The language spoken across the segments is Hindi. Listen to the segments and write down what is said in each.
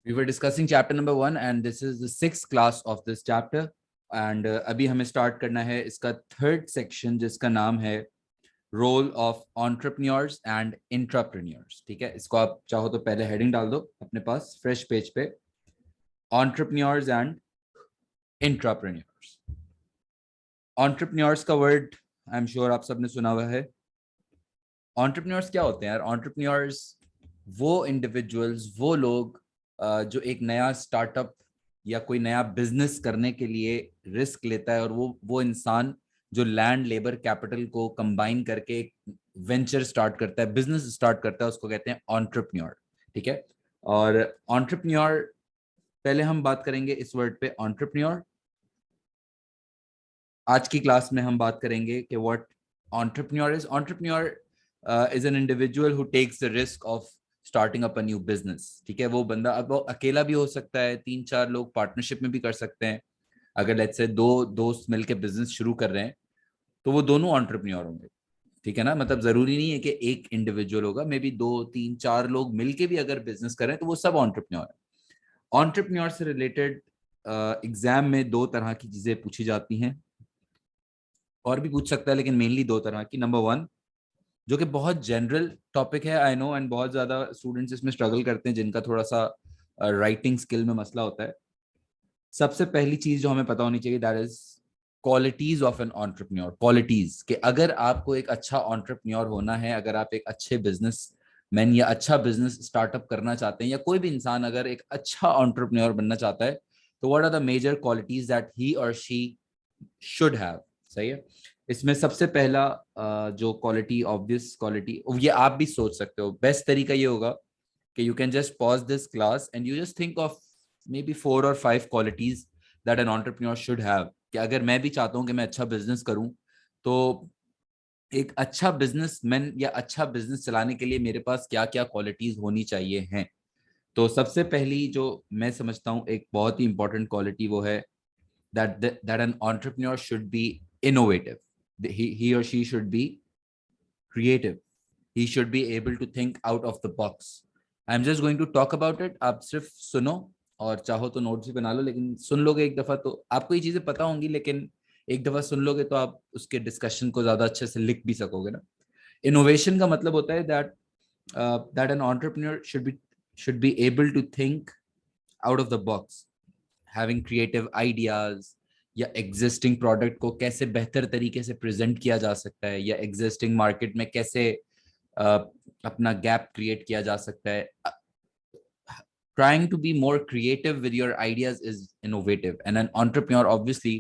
We were discussing chapter number 1 and this is the 6th class of this chapter and अभी हमें start करना है इसका third section जिसका नाम है role of entrepreneurs and intrapreneurs. ठीक है, इसको आप चाहो तो पहले heading डाल दो अपने पास fresh page पे, entrepreneurs and intrapreneurs. Entrepreneurs का word I'm sure आप सबने सुना हुआ है. Entrepreneurs क्या होते हैं यार? Entrepreneurs वो individuals, वो लोग जो एक नया स्टार्टअप या कोई नया बिजनेस करने के लिए रिस्क लेता है और वो इंसान जो लैंड लेबर कैपिटल को कंबाइन करके एक वेंचर स्टार्ट करता है, बिजनेस स्टार्ट करता है, उसको कहते हैं एंटरप्रेन्योर. ठीक है, और एंटरप्रेन्योर पहले हम बात करेंगे इस वर्ड पे एंटरप्रेन्योर. आज की क्लास में हम बात करेंगे कि what entrepreneur is. Entrepreneur is an individual who takes the risk of starting up a new business. ठीक है, वो बंदा अब वो अकेला भी हो सकता है, 3-4 लोग पार्टनरशिप में भी कर सकते हैं. अगर लेट्स से 2 दोस्त मिलकर बिजनेस शुरू कर रहे हैं तो वो दोनों एंटरप्रेन्योर होंगे. ठीक है ना, मतलब जरूरी नहीं है कि एक इंडिविजुअल होगा, मे बी 2-3-4 लोग मिलके भी अगर बिजनेस करें तो वो सब एंटरप्रेन्योर है. एंटरप्रेन्योर से रिलेटेड एग्जाम में 2 तरह की चीजें पूछी जाती हैं, और भी पूछ सकता है लेकिन मेनली 2 तरह की. नंबर 1 जो कि बहुत जनरल टॉपिक है, आई नो, एंड बहुत ज्यादा स्टूडेंट्स इसमें स्ट्रगल करते हैं जिनका थोड़ा सा राइटिंग स्किल में मसला होता है. सबसे पहली चीज जो हमें पता होनी चाहिए that is qualities of an entrepreneur. Qualities कि अगर आपको एक अच्छा एंटरप्रेन्योर होना है, अगर आप एक अच्छे बिजनेस मैन या अच्छा बिजनेस स्टार्टअप करना चाहते हैं, या कोई भी इंसान अगर एक अच्छा एंटरप्रेन्योर बनना चाहता है, तो what are the major qualities that he और शी शुड हैव. सही है. इसमें सबसे पहला जो क्वालिटी, ऑब्वियस क्वालिटी, ये आप भी सोच सकते हो, बेस्ट तरीका ये होगा कि you can just pause this class and you just think of may be 4 or 5 qualities that an entrepreneur should have. कि अगर मैं भी चाहता हूं कि मैं अच्छा बिजनेस करूं, तो एक अच्छा बिजनेसमैन या अच्छा बिजनेस चलाने के लिए मेरे पास क्या क्या क्वालिटीज होनी चाहिए हैं. तो सबसे पहली जो मैं समझता हूं एक बहुत ही इंपॉर्टेंट क्वालिटी वो है that an entrepreneur should be innovative. He or she should be creative. He should be able to think out of the box. I'm just going to talk about it. आप सिर्फ सुनो और चाहो तो नोट्स भी बना लो, लेकिन सुन लोगे एक दफा तो आपको ये चीजें पता होंगी, लेकिन एक दफा सुन लोगे तो आप उसके डिस्कशन को ज्यादा अच्छे से लिख भी सकोगे ना. इनोवेशन का मतलब होता है that an entrepreneur should be able to think out of the box, having creative ideas, या एग्जिस्टिंग प्रोडक्ट को कैसे बेहतर तरीके से प्रेजेंट किया जा सकता है, या एग्जिस्टिंग मार्केट में कैसे अपना गैप क्रिएट किया जा सकता है. Trying to be more creative with your ideas is innovative, and an entrepreneur obviously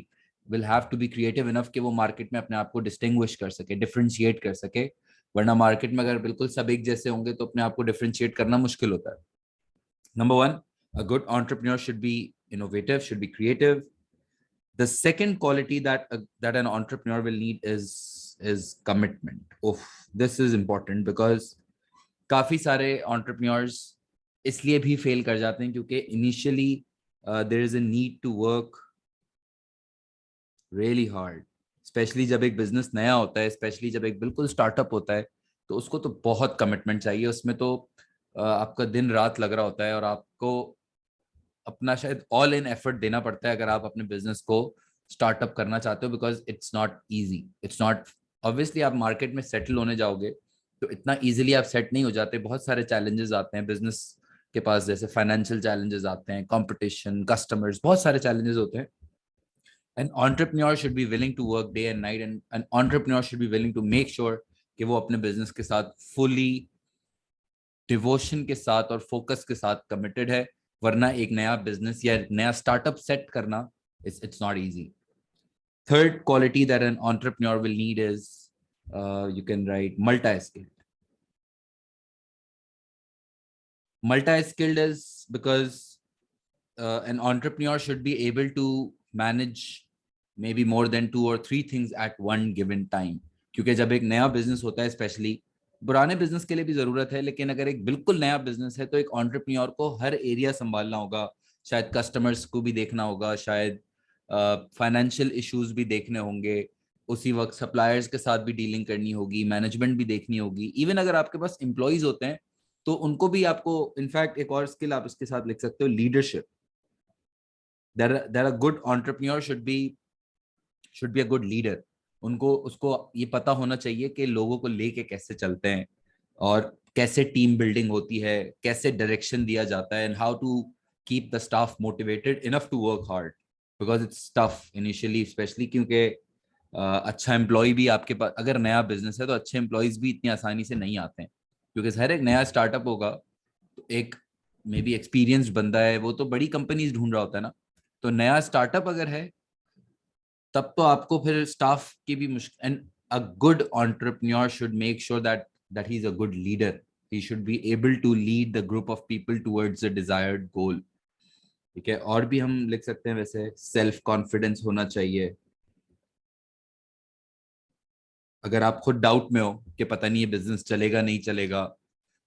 will have to be creative enough कि वो मार्केट में अपने आप को डिस्टिंग्विश कर सके, डिफरेंशिएट कर सके. वरना मार्केट में अगर बिल्कुल सब एक जैसे होंगे तो अपने आप को डिफरेंशिएट करना मुश्किल होता है. Number 1, a good entrepreneur should be innovative, should be creative. The second quality that an entrepreneur will need is commitment. Oh, this is important because काफी सारे entrepreneurs इसलिए भी फेल कर जाते हैं क्योंकि initially there is a need to work really hard. Specially जब एक बिजनेस नया होता है, स्पेशली जब एक बिल्कुल स्टार्टअप होता है, तो उसको तो बहुत कमिटमेंट चाहिए. उसमें तो आपका दिन रात लग रहा होता है और आपको अपना शायद ऑल इन एफर्ट देना पड़ता है अगर आप अपने बिजनेस को स्टार्टअप करना चाहते हो, because it's not easy. It's not, obviously आप मार्केट में सेटल होने जाओगे तो इतना इजीली आप सेट नहीं हो जाते. बहुत सारे चैलेंजेस आते हैं बिजनेस के पास, जैसे फाइनेंशियल चैलेंजेस आते हैं, कंपटीशन, कस्टमर्स, बहुत सारे चैलेंजेस होते हैं. An entrepreneur should be willing to work day and night, and an entrepreneur should be willing to make sure कि वो अपने बिजनेस के साथ फुली डिवोशन के साथ और फोकस के साथ कमिटेड है. वरना एक नया बिजनेस या नया स्टार्टअप सेट करना it's not easy. Third quality that an entrepreneur will need is you can write multi-skilled. Multi-skilled is because an entrepreneur should be able to manage maybe more than 2 or 3 things at one given time. क्योंकि जब एक नया बिजनेस होता है, स्पेशली पुराने बिजनेस के लिए भी जरूरत है, लेकिन अगर एक बिल्कुल नया बिजनेस है तो एक एंटरप्रेन्योर को हर एरिया संभालना होगा. शायद कस्टमर्स को भी देखना होगा, शायद फाइनेंशियल इश्यूज भी देखने होंगे, उसी वक्त सप्लायर्स के साथ भी डीलिंग करनी होगी, मैनेजमेंट भी देखनी होगी. इवन अगर आपके पास एम्प्लॉयज होते हैं तो उनको भी आपको इनफैक्ट एक और स्किल आप इसके साथ लिख सकते हो, leadership. There a good entrepreneur should be a good leader. उनको उसको ये पता होना चाहिए कि लोगों को लेके कैसे चलते हैं और कैसे टीम बिल्डिंग होती है, कैसे डायरेक्शन दिया जाता है, and how to keep the staff motivated enough to work hard, because it's tough initially, specially क्योंकि अच्छा एम्प्लॉय भी आपके पास, अगर नया बिजनेस है तो अच्छे एम्प्लॉयज भी इतनी आसानी से नहीं आते हैं, क्योंकि हर एक नया स्टार्टअप होगा तो एक मे बी एक्सपीरियंस्ड बंदा है, वो तो बड़ी कंपनीज ढूंढ रहा होता है ना. तो नया स्टार्टअप अगर है तब तो आपको फिर स्टाफ की भी मुश्किल. And a good entrepreneur should make sure that he is a good leader. He should be able to lead the group of people towards the desired goal. ठीक है, और भी हम लिख सकते हैं वैसे, सेल्फ कॉन्फिडेंस होना चाहिए. अगर आप खुद डाउट में हो कि पता नहीं ये बिजनेस चलेगा नहीं चलेगा,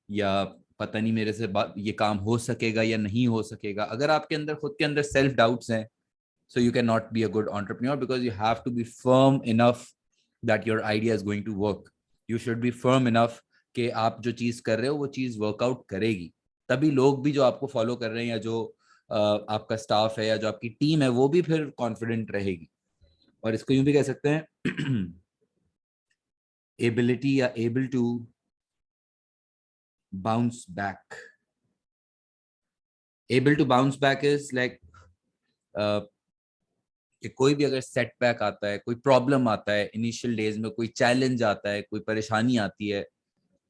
या पता नहीं मेरे से ये काम हो सकेगा या नहीं हो सकेगा, अगर आपके अंदर खुद के अंदर सेल्फ डाउट्स हैं, so you cannot be a good entrepreneur, because you have to be firm enough that your idea is going to work. You should be firm enough कि आप जो चीज कर रहे हो वो चीज वर्कआउट करेगी, तभी लोग भी जो आपको फॉलो कर रहे हैं, या जो आपका स्टाफ है या जो आपकी टीम है वो भी फिर कॉन्फिडेंट रहेगी. और इसको यूं भी कह सकते हैं, एबिलिटी या able to bounce back. Able to bounce back is like कि कोई भी अगर सेटबैक आता है, कोई प्रॉब्लम आता है इनिशियल डेज में, कोई चैलेंज आता है, कोई परेशानी आती है,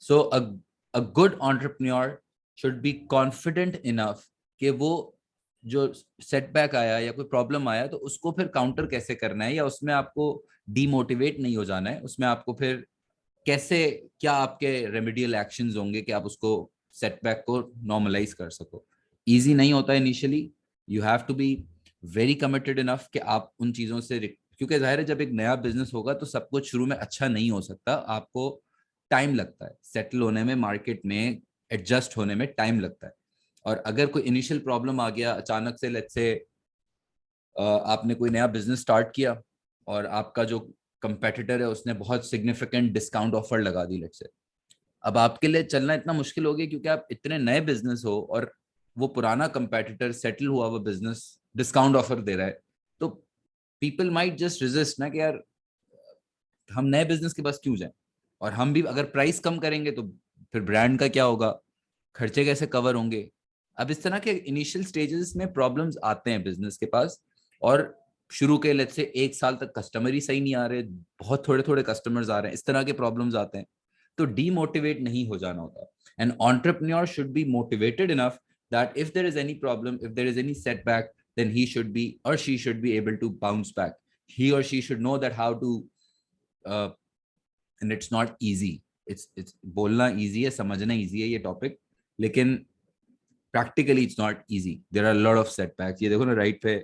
so a good entrepreneur should be confident enough कि वो जो सेटबैक आया या कोई प्रॉब्लम आया तो उसको फिर काउंटर कैसे करना है, या उसमें आपको डीमोटिवेट नहीं हो जाना है, उसमें आपको फिर कैसे, क्या आपके रेमेडियल एक्शंस होंगे कि आप उसको सेटबैक को नॉर्मलाइज कर सको. इजी नहीं होता initially. You have to be very committed enough कि आप उन चीजों से, क्योंकि जाहिर है जब एक नया बिजनेस होगा तो सब कुछ शुरू में अच्छा नहीं हो सकता. आपको टाइम लगता है सेटल होने में, मार्केट में एडजस्ट होने में टाइम लगता है. और अगर कोई इनिशियल प्रॉब्लम आ गया अचानक से, लेट्स से आपने कोई नया बिजनेस स्टार्ट किया और आपका जो कंपेटिटर है उसने बहुत सिग्निफिकेंट डिस्काउंट ऑफर लगा दी, लेट्स से, अब आपके लिए चलना इतना मुश्किल हो गया क्योंकि आप इतने नए बिजनेस हो और वो पुराना कंपेटिटर सेटल हुआ हुआ बिजनेस डिस्काउंट ऑफर दे रहा है. तो पीपल माइट जस्ट रेजिस्ट ना कि यार हम नए बिजनेस के पास क्यों जाएं, और हम भी अगर प्राइस कम करेंगे तो फिर ब्रांड का क्या होगा, खर्चे कैसे कवर होंगे. अब इस तरह के इनिशियल स्टेजेस में प्रॉब्लम्स आते हैं बिजनेस के पास, और शुरू के लेट्स से 1 साल तक कस्टमर ही सही नहीं आ रहे, बहुत थोड़े थोड़े कस्टमर्स आ रहे हैं, इस तरह के प्रॉब्लम्स आते हैं. तो डीमोटिवेट नहीं हो जाना होता. An entrepreneur should be motivated enough that if there is any problem, if there is any setback, then he should be or she should be able to bounce back. He or she should know that how to, uh, and it's not easy. It's बोलना easy है, समझना easy है ये टॉपिक, लेकिन practically it's not easy. There are a lot of setbacks. ये देखो ना राइट पे,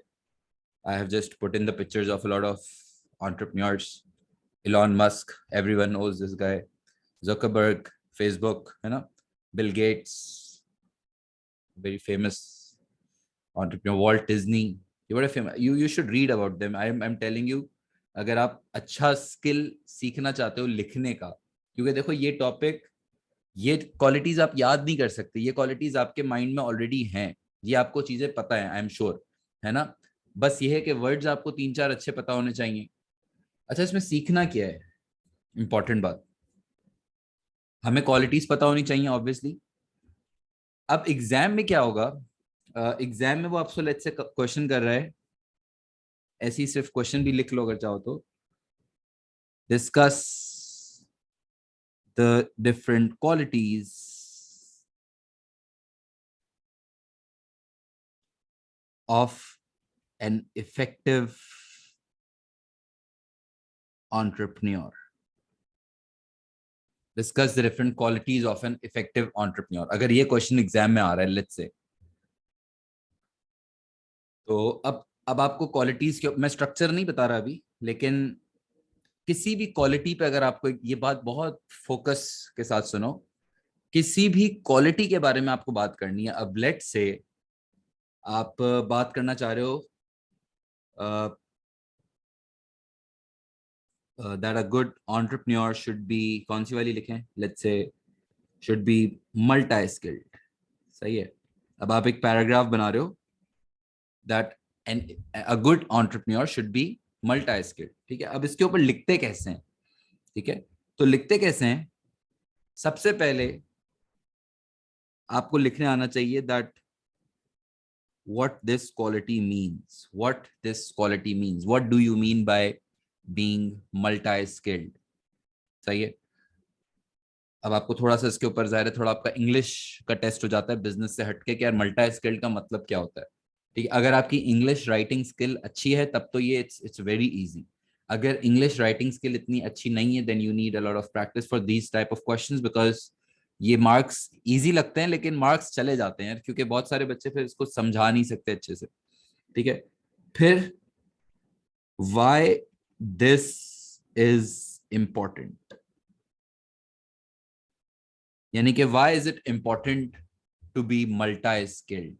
I have just put in the pictures of a lot of entrepreneurs. Elon Musk, everyone knows this guy. Zuckerberg, Facebook, है ना, Bill Gates, very famous entrepreneur, Walt Disney. You were famous. You should read about them. I'm telling you, अगर आप अच्छा स्किल सीखना चाहते हो लिखने का, क्योंकि देखो ये टॉपिक, ये क्वालिटीज आप याद नहीं कर सकते, ये क्वालिटीज आपके माइंड में ऑलरेडी हैं, ये आपको चीजें पता है, आई एम श्योर, है ना. बस ये है कि वर्ड्स आपको 3-4 अच्छे पता होने चाहिए. अच्छा, इसमें सीखना क्या है, इंपॉर्टेंट बात, हमें क्वालिटीज पता होनी चाहिए ऑब्वियसली. अब एग्जाम में क्या होगा, एग्जाम में वो आपसे लेट्स से क्वेश्चन कर रहा है, ऐसे ही सिर्फ क्वेश्चन भी लिख लो अगर चाहो तो, discuss the different qualities of an effective entrepreneur. Discuss the different qualities of an effective entrepreneur. अगर ये क्वेश्चन एग्जाम में आ रहा है लेट्स से, तो अब आपको क्वालिटीज के, मैं स्ट्रक्चर नहीं बता रहा अभी, लेकिन किसी भी क्वालिटी पे अगर आपको, ये बात बहुत फोकस के साथ सुनो, किसी भी क्वालिटी के बारे में आपको बात करनी है. अब लेट्स से आप बात करना चाह रहे हो that a good entrepreneur should be, कौन सी वाली लिखें, let's say should be multi-skilled. सही है. अब आप एक पैराग्राफ बना रहे हो that a good entrepreneur should be multi-skilled. ठीक है. अब इसके ऊपर लिखते कैसे हैं? ठीक है. तो लिखते कैसे हैं? सबसे पहले आपको लिखने आना चाहिए that what this quality means. What this quality means. What do you mean by being multi-skilled? सही है. अब आपको थोड़ा सा इसके ऊपर जाहिर है थोड़ा आपका इंग्लिश का टेस्ट हो जाता है बिजनेस से हटके कि यार मल्टी स्किल्ड का मतलब क्या होता है. ठीक है. अगर आपकी इंग्लिश राइटिंग स्किल अच्छी है तब तो ये इट्स वेरी इजी. अगर इंग्लिश राइटिंग स्किल इतनी अच्छी नहीं है then you need a lot of practice for these type of questions because ये मार्क्स इजी लगते हैं लेकिन मार्क्स चले जाते हैं क्योंकि बहुत सारे बच्चे फिर इसको समझा नहीं सकते अच्छे से. ठीक है. फिर व्हाई दिस इज इंपॉर्टेंट, यानी कि why is it important to be multi skilled,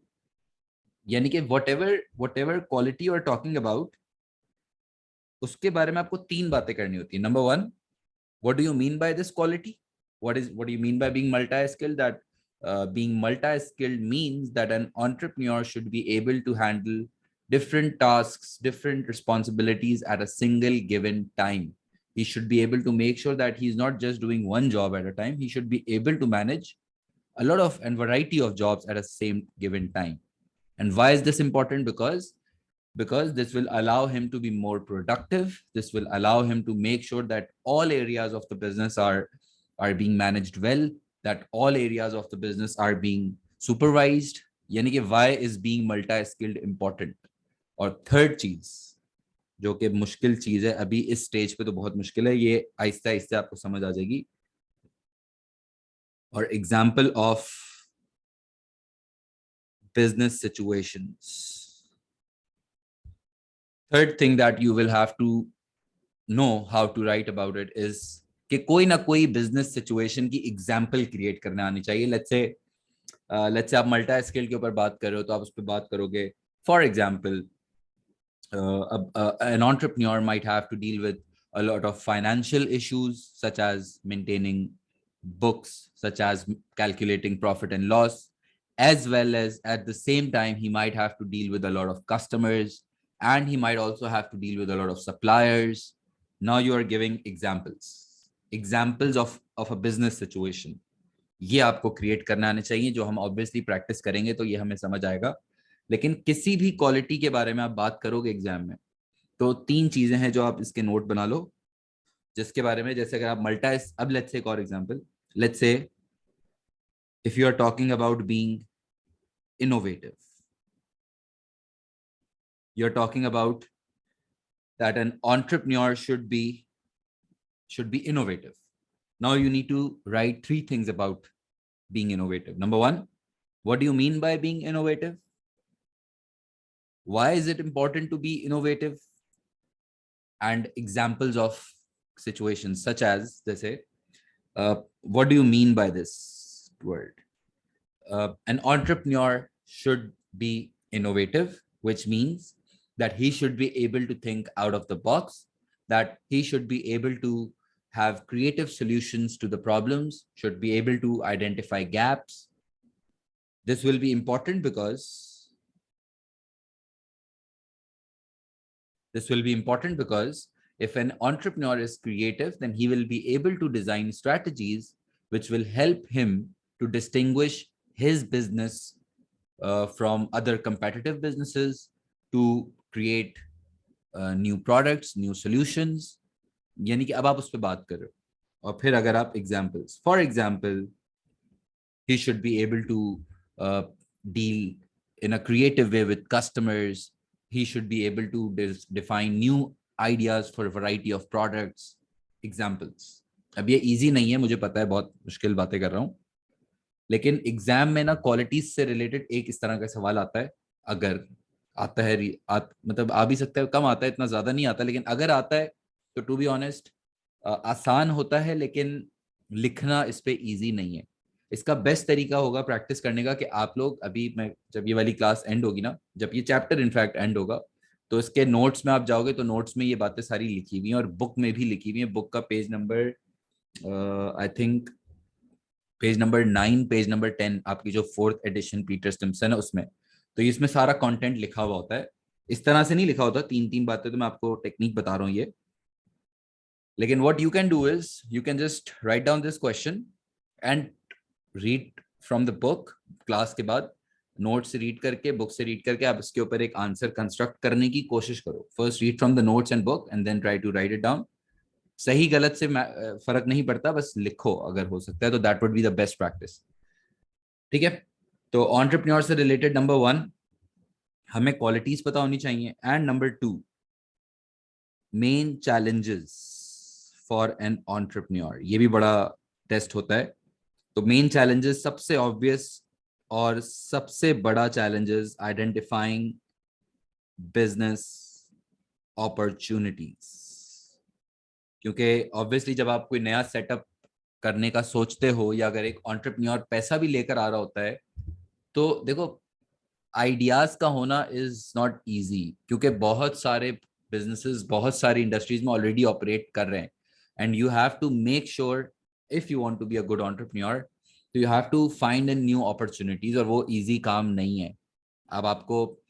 यानी कि whatever quality you are talking about उसके बारे में आपको तीन बातें करनी होती है. Number one, what do you mean by this quality, what do you mean by being multi skilled? That being multi skilled means that an entrepreneur should be able to handle different tasks, different responsibilities at a single given time. He should be able to make sure that he's not just doing one job at a time. He should be able to manage a lot of and variety of jobs at a same given time. And why is this important? Because this will allow him to be more productive. This will allow him to make sure that all areas of the business are being managed well, that all areas of the business are being supervised. यानी कि why is being multi-skilled important? और थर्ड चीज जो कि मुश्किल चीज है अभी इस स्टेज पे तो बहुत मुश्किल है, ये आहिस्ता आहिस्ता आपको समझ आ जाएगी. और example of business situations. Third thing that you will have to know how to write about it is कि कोई ना कोई बिजनेस सिचुएशन की एग्जाम्पल क्रिएट करने आनी चाहिए. लेट्स से आप मल्टी स्किल के ऊपर बात कर रहे हो तो आप उस पर बात करोगे. For example, an entrepreneur might have to deal with a lot of financial issues such as maintaining books, such as calculating profit and loss, as well as at the same time he might have to deal with a lot of customers and he might also have to deal with a lot of suppliers. Now you are giving examples of a business situation. ये आपको क्रिएट करना आने चाहिए जो हम ऑब्वियसली प्रैक्टिस करेंगे तो ये हमें समझ आएगा. लेकिन किसी भी क्वालिटी के बारे में आप बात करोगे एग्जाम में तो तीन चीजें हैं जो आप इसके नोट बना लो जिसके बारे में, जैसे अगर आप मल्टी, अब लेट्स से एक और example, let's say if you are talking about being innovative, you're talking about that an entrepreneur should be innovative. Now you need to write three things about being innovative. Number one, what do you mean by being innovative? Why is it important to be innovative? And examples of situations such as they say, what do you mean by this word? An entrepreneur should be innovative, which means that he should be able to think out of the box, that he should be able to have creative solutions to the problems, should be able to identify gaps. This will be important because if an entrepreneur is creative, then he will be able to design strategies which will help him to distinguish his business from other competitive businesses, to create new products, new solutions. यानी कि अब आप उस पर बात कर रहे हो. और फिर अगर आप examples, for example, he should be able to deal in a creative way with customers. He should be able to define new ideas for a variety of products. Examples. अब ये easy नहीं है, मुझे पता है बहुत मुश्किल बातें कर रहा हूँ, लेकिन एग्जाम में ना क्वालिटीज से रिलेटेड एक इस तरह का सवाल आता है. अगर आता है मतलब आ भी सकता है, कम आता है, इतना ज्यादा नहीं आता, लेकिन अगर आता है तो टू बी ऑनेस्ट आसान होता है, लेकिन लिखना इस पे इजी नहीं है. इसका बेस्ट तरीका होगा प्रैक्टिस करने का कि आप लोग अभी, मैं जब ये वाली क्लास एंड होगी ना, जब ये चैप्टर इनफैक्ट एंड होगा, तो इसके नोट्स में आप जाओगे तो नोट्स में ये बातें सारी लिखी हुई हैं और बुक में भी लिखी हुई है. बुक का page number I think page number 9, page number 10, आपकी जो 4th एडिशन पीटर स्टिम्सन है उसमें, तो इसमें सारा कंटेंट लिखा हुआ होता है। इस तरह से नहीं लिखा होता, तीन तीन बातें, तो मैं आपको टेक्निक बता रहा हूँ ये। लेकिन what you can do is you can just write down this question and read from the book. Class के बाद नोट से रीड करके, बुक से रीड करके आप इसके ऊपर एक आंसर कंस्ट्रक्ट करने की कोशिश करो। First read from the notes and book and then try to write it down. सही गलत से फर्क नहीं पड़ता, बस लिखो अगर हो सकता है तो, that would be the best practice. ठीक है, तो एंटरप्रेन्योर से रिलेटेड नंबर 1, हमें क्वालिटीज पता होनी चाहिए, and number 2, main challenges for an entrepreneur. ये भी बड़ा टेस्ट होता है। तो मेन चैलेंजेस, सबसे ऑब्वियस और सबसे बड़ा चैलेंजेस, आइडेंटिफाइंग बिजनेस अपॉर्चुनिटीज। क्योंकि ऑब्वियसली जब आप कोई नया सेटअप करने का सोचते हो, या अगर एक एंटरप्रेन्योर पैसा भी लेकर आ रहा होता है, तो देखो आइडियाज का होना इज नॉट इजी, क्योंकि बहुत सारे बिजनेसेस बहुत सारी इंडस्ट्रीज में ऑलरेडी ऑपरेट कर रहे हैं, and you have to make sure if you want to be a good entrepreneur, तो you have to find an new opportunities, और वो इजी काम नहीं है। अब आपको,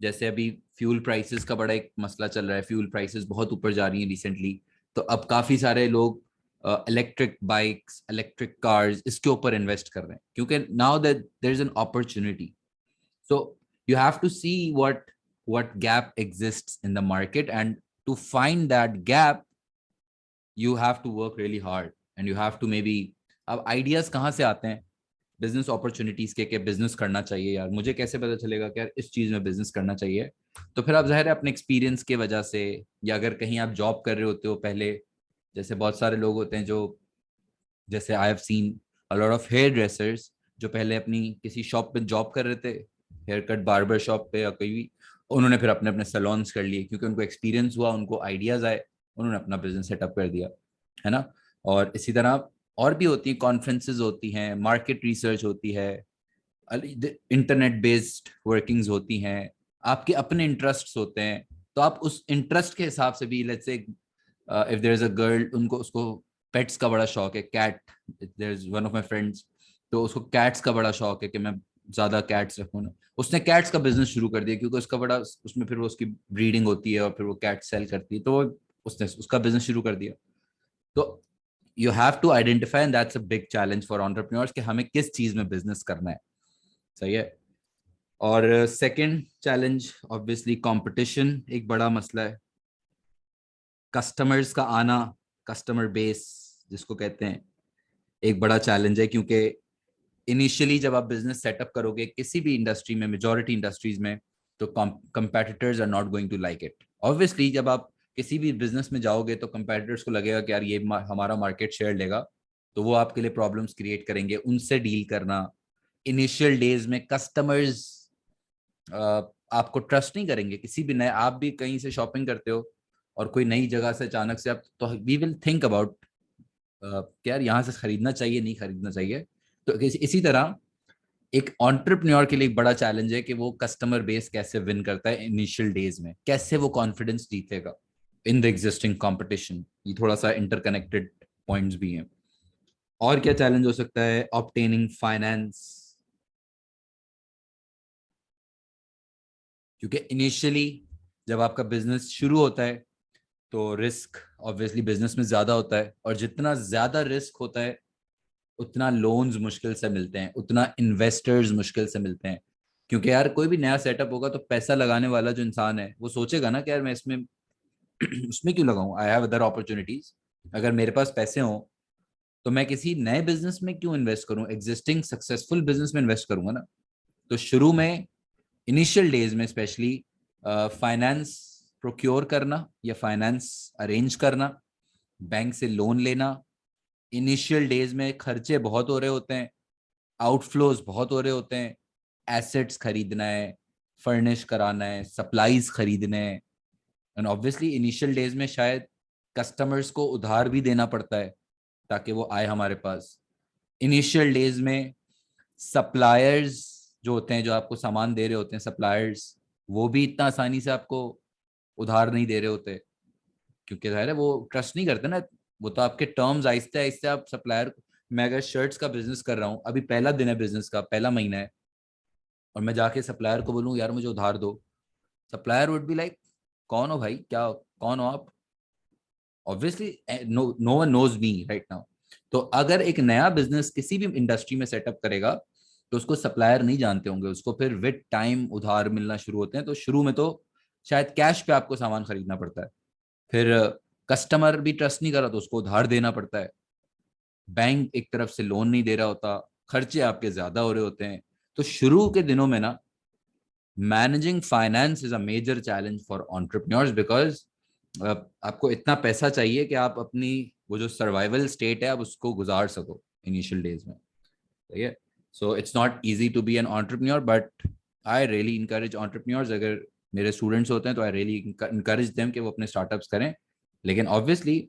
जैसे अभी फ्यूल प्राइसेस का बड़ा एक मसला चल रहा है, फ्यूल प्राइसेस बहुत ऊपर जा रही हैं रिसेंटली, तो अब काफी सारे लोग इलेक्ट्रिक बाइक्स, इलेक्ट्रिक कार्स, इसके ऊपर इन्वेस्ट कर रहे हैं, क्योंकि now that there is an opportunity. So you have to see what gap exists in the market, and to find that gap you have to work really hard, and you have to maybe, अब आइडियाज कहाँ से आते हैं बिजनेस अपॉर्चुनिटीज के, बिजनेस करना चाहिए यार, मुझे कैसे पता चलेगा कि यार इस चीज में बिजनेस करना चाहिए? तो फिर आप जाहिर है अपने एक्सपीरियंस के वजह से, या अगर कहीं आप जॉब कर रहे होते हो पहले, जैसे बहुत सारे लोग होते हैं जो, जैसे I have seen a lot of hair dressers जो पहले अपनी किसी शॉप पे जॉब कर रहे थे, हेयर कट बार्बर शॉप पे या कोई भी, उन्होंने फिर अपने अपने सैलून्स कर लिए, क्योंकि उनको एक्सपीरियंस हुआ, उनको आइडियाज आए, उन्होंने अपना बिजनेस सेटअप कर दिया, है ना। और इसी तरह और भी होती हैं, कॉन्फ्रेंसेज होती हैं, मार्केट रिसर्च होती है, इंटरनेट बेस्ड वर्किंग्स होती हैं, आपके अपने इंटरेस्ट्स होते हैं। तो आप उस इंटरेस्ट के हिसाब से भी, let's say if there is a girl, उनको, उसको पेट्स का बड़ा शौक है, cat, there is one of my friends, तो उसको कैट्स का बड़ा शौक है कि मैं ज्यादा कैट्स रखूँ ना, उसने कैट्स का बिजनेस शुरू कर दिया, क्योंकि उसका बड़ा, उसमें फिर वो उसकी ब्रीडिंग होती है और फिर वो कैट सेल करती है, तो उसने उसका बिजनेस शुरू कर दिया। तो you have to identify, and that's a big challenge for entrepreneurs कि हमें किस चीज में बिजनेस करना है। सही है। और सेकंड चैलेंज ऑब्वियसली कंपटीशन, एक बड़ा मसला है। कस्टमर्स का आना, कस्टमर बेस जिसको कहते हैं, एक बड़ा चैलेंज है, क्योंकि इनिशियली जब आप बिजनेस सेटअप करोगे किसी भी इंडस्ट्री में, मेजॉरिटी इंडस्ट्रीज में, तो competitors are not going to like it. Obviously जब आप किसी भी बिजनेस में जाओगे तो कंपेटिटर्स को लगेगा कि यार ये हमारा मार्केट शेयर लेगा, तो वो आपके लिए प्रॉब्लम्स क्रिएट करेंगे, उनसे डील करना। इनिशियल डेज में कस्टमर्स आपको ट्रस्ट नहीं करेंगे, किसी भी नए, आप भी कहीं से शॉपिंग करते हो और कोई नई जगह से अचानक से आप, तो वी विल थिंक अबाउट यार यहाँ से खरीदना चाहिए नहीं खरीदना चाहिए। तो इसी तरह एक एंटरप्रेन्योर के लिए एक बड़ा चैलेंज है कि वो कस्टमर बेस कैसे विन करता है इनिशियल डेज में, कैसे वो कॉन्फिडेंस जीतेगा इन द एग्जिस्टिंग कंपटीशन। ये थोड़ा सा इंटरकनेक्टेड पॉइंट्स भी हैं। और क्या चैलेंज हो सकता है? ऑब्टेनिंग फाइनेंस, क्योंकि इनिशियली जब आपका बिजनेस शुरू होता है तो रिस्क ऑब्वियसली बिजनेस में ज्यादा होता है, और जितना ज्यादा रिस्क होता है उतना लोन्स मुश्किल से मिलते हैं, उतना इन्वेस्टर्स मुश्किल से मिलते हैं। क्योंकि यार कोई भी नया सेटअप होगा तो पैसा लगाने वाला जो इंसान है वो सोचेगा ना कि यार मैं इसमें उसमें क्यों लगाऊं, आई हैव अदर अपॉर्चुनिटीज। अगर मेरे पास पैसे हों तो मैं किसी नए बिजनेस में क्यों इन्वेस्ट करूं, एग्जिस्टिंग सक्सेसफुल बिजनेस में इन्वेस्ट करूंगा ना। तो शुरू में, इनिशियल डेज में स्पेशली, फाइनेंस प्रोक्योर करना या फाइनेंस अरेंज करना, बैंक से लोन लेना, इनिशियल डेज में खर्चे बहुत हो रहे होते हैं, आउटफ्लोज बहुत हो रहे होते हैं, एसेट्स खरीदना है, फर्निश कराना है, सप्लाईज खरीदने हैं, एंड ऑब्वियसली इनिशियल डेज में शायद कस्टमर्स को उधार भी देना पड़ता है ताकि वो आए हमारे पास। इनिशियल डेज में सप्लायर्स जो होते हैं, जो आपको सामान दे रहे होते हैं, सप्लायर्स, वो भी इतना आसानी से आपको उधार नहीं दे रहे होते, क्योंकि जाहिर है वो ट्रस्ट नहीं करते ना। वो तो आपके टर्म्स आहिस्ते आहिस्ते आप सप्लायर, मैं अगर शर्ट्स का बिजनेस कर रहा हूँ, अभी पहला दिन है बिजनेस का, पहला महीना है, और मैं जाके सप्लायर को बोलूँ यार मुझे उधार दो, सप्लायर वुड बी लाइक कौन हो भाई, क्या कौन हो आप? Obviously no one knows me right now. तो अगर एक नया बिजनेस किसी भी इंडस्ट्री में सेटअप करेगा तो उसको सप्लायर नहीं जानते होंगे, उसको फिर विद टाइम उधार मिलना शुरू होते हैं। तो शुरू में तो शायद कैश पे आपको सामान खरीदना पड़ता है, फिर कस्टमर भी ट्रस्ट नहीं कर रहा तो उसको उधार देना पड़ता है, बैंक एक तरफ से लोन नहीं दे रहा होता, खर्चे आपके ज्यादा हो रहे होते हैं। तो शुरू के दिनों में ना managing finance is a major challenge for entrepreneurs, because आपको इतना पैसा चाहिए कि आप अपनी वो जो सर्वाइवल स्टेट है आप उसको गुजार सको इनिशियल डेज में। ठीक है, so it's not easy to be an entrepreneur, but I really encourage entrepreneurs. अगर मेरे स्टूडेंट्स होते हैं तो आई रियली इंकरेज देम कि वो अपने स्टार्टअप्स करें। लेकिन ऑब्वियसली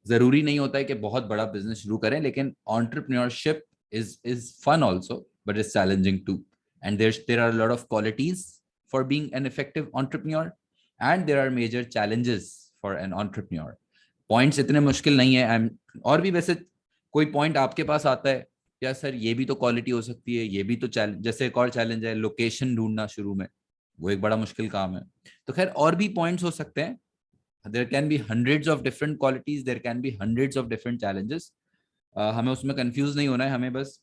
जरूरी नहीं होता है कि बहुत बड़ा बिजनेस शुरू करें, लेकिन entrepreneurship is fun also, but it's challenging too. And there are a lot of qualities for being an effective entrepreneur, and there are major challenges for an entrepreneur. Points इतने मुश्किल नहीं है। और भी वैसे कोई पॉइंट आपके पास आता है या सर ये भी तो क्वालिटी हो सकती है, ये भी तो चैलेंज, जैसे एक और चैलेंज है लोकेशन ढूंढना शुरू में, वो एक बड़ा मुश्किल काम है। तो खैर और भी पॉइंट्स हो सकते हैं। There can be hundreds of different qualities, there can be hundreds of different challenges. हमें उसमें कंफ्यूज नहीं होना है, हमें बस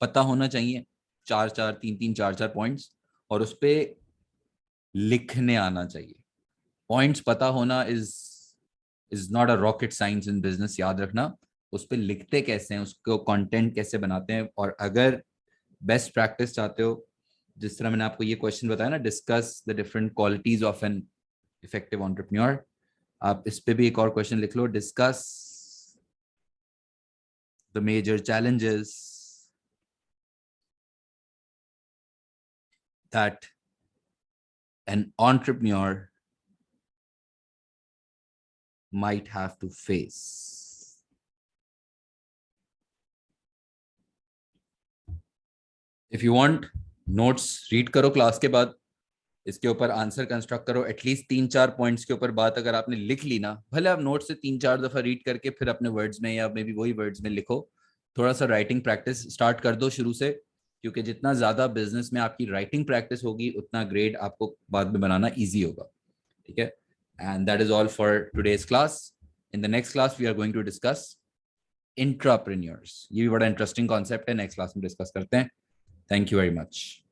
पता होना चाहिए चार चार तीन तीन चार चार पॉइंट्स, और उस पर लिखने आना चाहिए। पॉइंट्स पता होना is not a rocket science in business, याद रखना। उस पर लिखते कैसे हैं, उसको कंटेंट कैसे बनाते हैं, और अगर बेस्ट प्रैक्टिस चाहते हो, जिस तरह मैंने आपको ये क्वेश्चन बताया ना, discuss the different qualities of an effective entrepreneur, आप इस पे भी एक और क्वेश्चन लिख लो, discuss the major challenges that an entrepreneur might have to face. If you want notes, read करो क्लास के बाद, इसके ऊपर आंसर कंस्ट्रक्ट करो, एटलीस्ट 3-4 पॉइंट्स के ऊपर बात अगर आपने लिख ली ना, भले आप नोट से 3-4 दफा रीड करके फिर अपने वर्ड्स में या मे बी वही वर्ड्स में लिखो, थोड़ा सा राइटिंग प्रैक्टिस स्टार्ट कर दो शुरू से, क्योंकि जितना ज्यादा बिजनेस में आपकी राइटिंग प्रैक्टिस होगी उतना ग्रेड आपको बाद में बनाना ईजी होगा। ठीक है, and that is all for today's class. In the next class we are going to discuss intrapreneurs. ये भी बड़ा इंटरेस्टिंग कॉन्सेप्ट है, नेक्स्ट क्लास में डिस्कस करते हैं। Thank you very much.